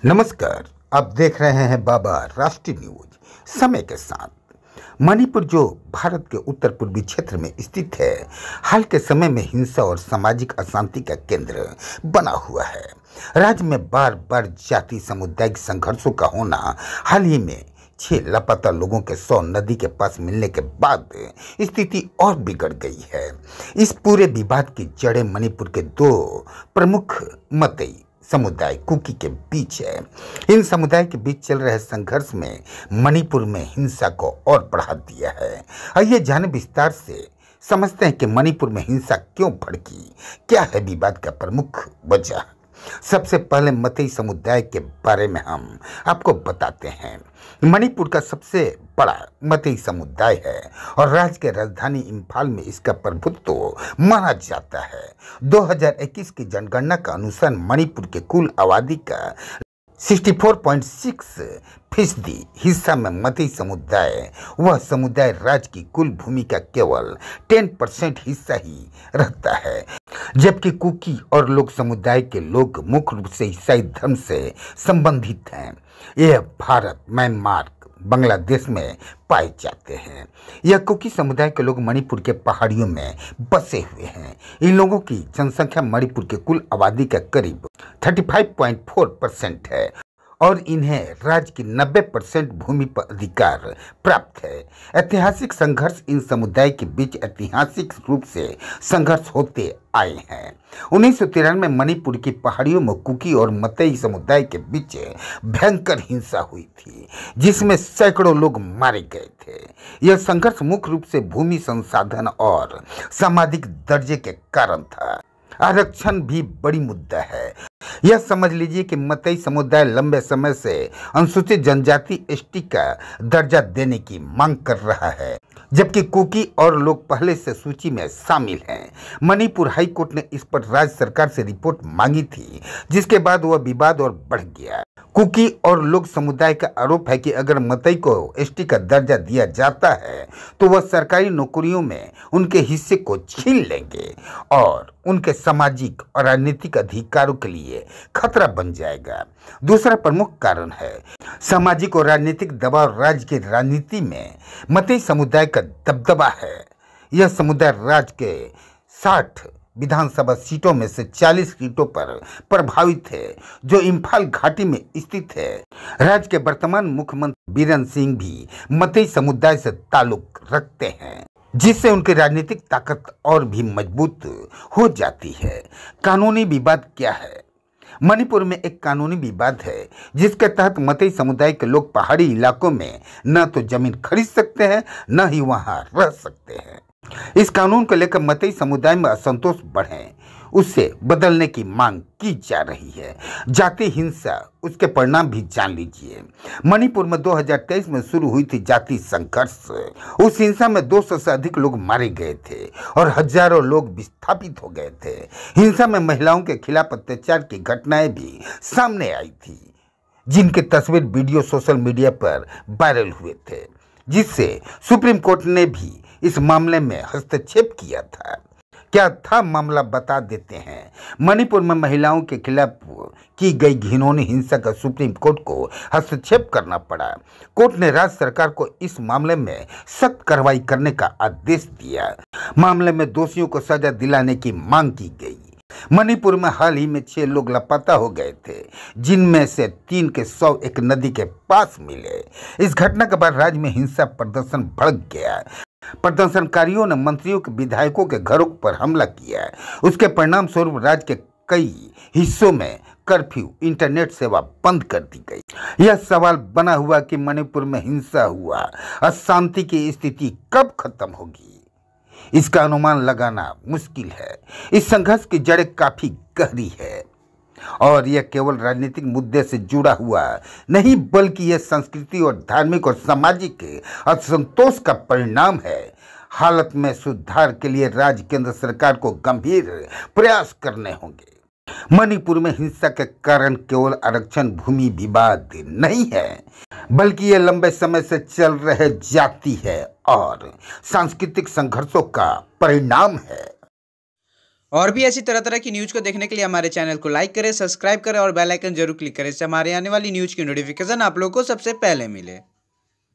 नमस्कार। आप देख रहे हैं बाबा राष्ट्रीय न्यूज। समय के साथ मणिपुर जो भारत के उत्तर पूर्वी क्षेत्र में स्थित है, हाल के समय में हिंसा और सामाजिक अशांति का केंद्र बना हुआ है। राज्य में बार बार जाति सामुदायिक संघर्षों का होना, हाल ही में 6 लापता लोगों के 100 नदी के पास मिलने के बाद स्थिति और बिगड़ गई है। इस पूरे विवाद की जड़ें मणिपुर के 2 प्रमुख मतई समुदाय कुकी के बीच है। इन समुदाय के बीच चल रहे संघर्ष में मणिपुर में हिंसा को और बढ़ा दिया है। आइए जाने विस्तार से समझते हैं कि मणिपुर में हिंसा क्यों भड़की, क्या है विवाद का प्रमुख वजह। सबसे पहले मतई समुदाय के बारे में हम आपको बताते हैं। मणिपुर का सबसे बड़ा मतई समुदाय है और राज्य के राजधानी इम्फाल में इसका प्रभुत्व माना जाता है। 2021 की जनगणना का अनुसार मणिपुर के कुल आबादी का 64.6% हिस्सा में मतई समुदाय, वह समुदाय राज्य की कुल भूमि का केवल 10% हिस्सा ही रहता है। जबकि कुकी और लोग समुदाय के लोग मुख्य रूप से ईसाई धर्म से संबंधित हैं। यह भारत, म्यांमार, बांग्लादेश में पाए जाते हैं। यह कुकी समुदाय के लोग मणिपुर के पहाड़ियों में बसे हुए हैं। इन लोगों की जनसंख्या मणिपुर के कुल आबादी का करीब 35.4% है और इन्हें राज्य की 90% भूमि पर अधिकार प्राप्त है। ऐतिहासिक संघर्ष, इन समुदाय के बीच ऐतिहासिक रूप से संघर्ष होते आए हैं। 1913 में मणिपुर की पहाड़ियों में कुकी और मतई समुदाय के बीच भयंकर हिंसा हुई थी, जिसमें सैकड़ों लोग मारे गए थे। यह संघर्ष मुख्य रूप से भूमि संसाधन और सामाजिक दर्जे के कारण था। आरक्षण भी बड़ी मुद्दा है। यह समझ लीजिए कि मतई समुदाय लंबे समय से अनुसूचित जनजाति एसटी का दर्जा देने की मांग कर रहा है, जबकि कुकी और लोग पहले से सूची में शामिल हैं। मणिपुर हाई कोर्ट ने इस पर राज्य सरकार से रिपोर्ट मांगी थी, जिसके बाद वह विवाद और बढ़ गया। कुकी और लोग समुदाय का आरोप है कि अगर मतई को एसटी का दर्जा दिया जाता है तो वह सरकारी नौकरियों में उनके हिस्से को छीन लेंगे और उनके सामाजिक और राजनीतिक अधिकारों के लिए खतरा बन जाएगा। दूसरा प्रमुख कारण है सामाजिक और राजनीतिक दबाव। राज्य की राजनीति में मतई समुदाय का दबदबा है। यह समुदाय राज्य के 60 विधानसभा सीटों में से 40 सीटों पर प्रभावित है, जो इम्फाल घाटी में स्थित है। राज्य के वर्तमान मुख्यमंत्री बीरेंद्र सिंह भी मतई समुदाय से ताल्लुक रखते हैं, जिससे उनकी राजनीतिक ताकत और भी मजबूत हो जाती है। कानूनी विवाद क्या है? मणिपुर में एक कानूनी विवाद है जिसके तहत मतई समुदाय के लोग पहाड़ी इलाकों में न तो जमीन खरीद सकते हैं, न ही वहां रह सकते हैं। इस कानून को लेकर मतई समुदाय में असंतोष बढ़े, उससे बदलने की मांग की जा रही है। जाति हिंसा, उसके परिणाम भी जान लीजिए। मणिपुर में 2023 में शुरू हुई थी जाति संघर्ष। उस हिंसा में 200 से अधिक लोग मारे गए थे और हजारों लोग विस्थापित हो गए थे। हिंसा में महिलाओं के खिलाफ अत्याचार की घटनाएं भी सामने आई थी, जिनके तस्वीर वीडियो सोशल मीडिया पर वायरल हुए थे, जिससे सुप्रीम कोर्ट ने भी इस मामले में हस्तक्षेप किया था। क्या था मामला, बता देते हैं। मणिपुर में महिलाओं के खिलाफ की गई घिनौनी हिंसा का सुप्रीम कोर्ट को हस्तक्षेप करना पड़ा। कोर्ट ने राज्य सरकार को इस मामले में सख्त कार्रवाई करने का आदेश दिया। मामले में दोषियों को सजा दिलाने की मांग की गई। मणिपुर में हाल ही में 6 लोग लापता हो गए थे, जिनमें से 3 के शव एक नदी के पास मिले। इस घटना के बाद राज्य में हिंसा प्रदर्शन भड़क गया। प्रदर्शनकारियों ने मंत्रियों के विधायकों के घरों पर हमला किया। उसके परिणाम स्वरूप राज्य के कई हिस्सों में कर्फ्यू, इंटरनेट सेवा बंद कर दी गई। यह सवाल बना हुआ कि मणिपुर में हिंसा हुआ, अशांति की स्थिति कब खत्म होगी, इसका अनुमान लगाना मुश्किल है। इस संघर्ष की जड़ें काफी गहरी है और यह केवल राजनीतिक मुद्दे से जुड़ा हुआ नहीं, बल्कि यह संस्कृति और धार्मिक और सामाजिक असंतोष का परिणाम है। हालत में सुधार के लिए राज्य केंद्र सरकार को गंभीर प्रयास करने होंगे। मणिपुर में हिंसा के कारण केवल आरक्षण भूमि विवाद नहीं है, बल्कि यह लंबे समय से चल रहे जाति है और सांस्कृतिक संघर्षों का परिणाम है। और भी ऐसी तरह तरह की न्यूज़ को देखने के लिए हमारे चैनल को लाइक करें, सब्सक्राइब करें और बेल आइकन जरूर क्लिक करें, इससे हमारे आने वाली न्यूज़ की नोटिफिकेशन आप लोगों को सबसे पहले मिले।